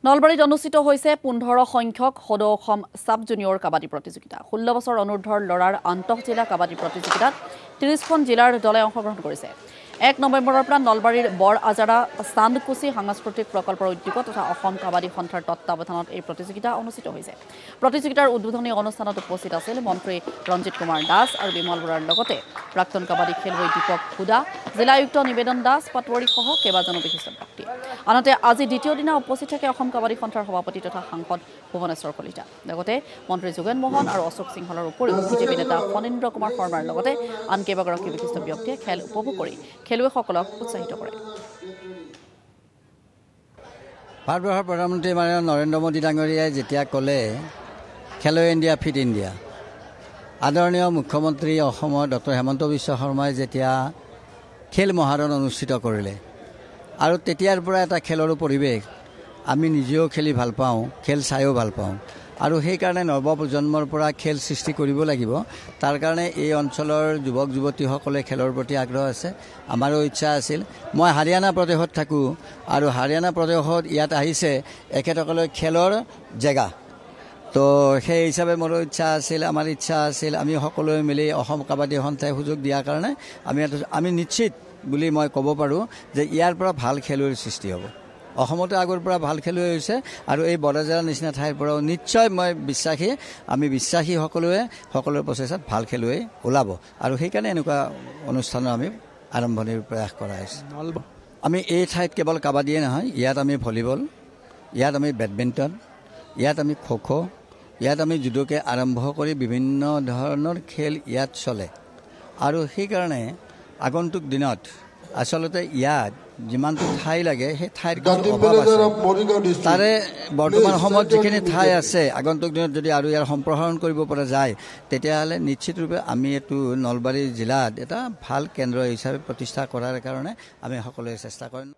নলবাৰীত অনুষ্ঠিত হৈছে 15 সংখ্যক সদৌ অসম সাব জুনিয়ৰ কাবাডী প্ৰতিযোগিতা 16 বছৰ অনুৰ্ধৰ লৰাৰ আন্তঃজিলা কাবাডী প্ৰতিযোগিতাত 30খন জিলাৰ দলে অংশগ্ৰহণ কৰিছে 1 নৱেম্বৰৰ পৰা নলবাৰীৰ বৰ আজাৰা চান্দকুছি সাংস্কৃতিক প্ৰকল্পৰ উদ্যোগত তথা অসম কাবাডী সন্থাৰ তত্ত্বাৱধানত এই প্ৰতিযোগিতা অনুষ্ঠিত হৈছে প্ৰতিযোগিতাৰ উদ্বোধনী অনুষ্ঠানত উপস্থিত আছিল মন্ত্ৰী ৰঞ্জিত কুমাৰ দাস আৰু বিমল বৰাৰ লগতে প্ৰাক্তন কাবাডী খেলুৱৈ দীপক হুদা জিলা আয়ুক্ত নিবেদন দাস পাটৱাৰী সহ কেইবাজনো বিশিষ্ট ব্যক্তি আনহাতে আজি দ্বিতীয় দিনা উপস্থিত থাকে অসম কাবাডী সন্থাৰ সভাপতি তথা সাংসদ ভুৱনেশ্বৰ কলিতা লগতে মন্ত্ৰী যোগেন মোহন আৰু অশোক সিংহলৰ উপৰিও বিজেপি নেতা ফণীন্দ্ৰ কুমাৰ শৰ্মাৰ লগতে আন কেইবাগৰাকী বিশিষ্ট ব্যক্তিয়ে খেল উপভোগ কৰি খেলুৱৈসকলক উৎসাহিত কৰে ভাৰতবৰ্ষৰ প্ৰধানমন্ত্ৰী মাননীয় নৰেন্দ্ৰ মোদী ডাঙৰীয়াই যেতিয়া ক'লে খেলো ইণ্ডিয়া ফিট ইণ্ডিয়া আদৰণীয় মুখ্যমন্ত্ৰী অসমৰ ডক্টৰ হেমন্ত বিশ্ব শৰ্মাই যেতিয়া খেল মহাৰণ অনুষ্ঠিত কৰিলে আৰু তেতিয়াৰ পৰা এটা খেলৰ পৰিৱেশ আমি নিজেও খেলি ভাল পাওঁ খেল চাইও ভাল পাওঁ আৰু সেইকাৰণে নৱপ্ৰজন্মৰ পৰা খেল সৃষ্টি কৰিব লাগিব তাৰ কাৰণে এই অঞ্চলৰ যুৱক যুৱতীসকলে খেলৰ প্ৰতি আগ্ৰহ আছে আমাৰো ইচ্ছা আছিল মই হাৰিয়ানা প্ৰদেশত থাকোঁ আৰু হাৰিয়ানা প্ৰদেশত ইয়াত আহিছে একেসকলে খেলৰ জেগা তো সেই হিচাপে মোৰো ইচ্ছা আছিল আমাৰ ইচ্ছা আছিল আমি সকলোৱে মিলি অসম কাবাডী সন্থাই সুযোগ দিয়াৰ কাৰণে আমি নিশ্চিত বুলি মই ক'ব পাৰোঁ যে ইয়াৰ পৰা ভাল খেলুৱৈৰ সৃষ্টি হ'ব অসমতে আগৰ পৰা ভাল খেলুৱৈ হৈছে আৰু এই বৰজাৰৰ নিচিনা ঠাইৰ পৰাও নিশ্চয় মই আমি বিশ্বাসী সকলোৰে প্ৰচেষ্টাত ভাল খেলুৱৈ ওলাব আৰু সেইকাৰণে এনেকুৱা অনুষ্ঠানৰ আমি আৰম্ভণিৰ প্ৰয়াস কৰা হৈছে আমি এই ঠাইত কেৱল কাবাডীয়ে নহয় ইয়াত আমি ভলীবল ইয়াত আমি বেডমিণ্টন ইয়াত আমি খো ইয়াত আমি জুডোকে আৰম্ভ কৰি বিভিন্ন ধৰণৰ খেল ইয়াত চলে আৰু সেইকাৰণে আগন্তুক দিনত আচলতে ইয়াত যিমানটো ঠাই লাগে সেই ঠাইৰ তাৰে বৰ্তমান সময়ত যিখিনি ঠাই আছে আগন্তুক দিনত যদি আৰু ইয়াৰ সম্প্ৰসাৰণ কৰিব পৰা যায় তেতিয়াহ'লে নিশ্চিতৰূপে আমি এইটো নলবাৰী জিলাত এটা ভাল কেন্দ্ৰ হিচাপে প্ৰতিষ্ঠা কৰাৰ কাৰণে আমি সকলোৱে চেষ্টা কৰিম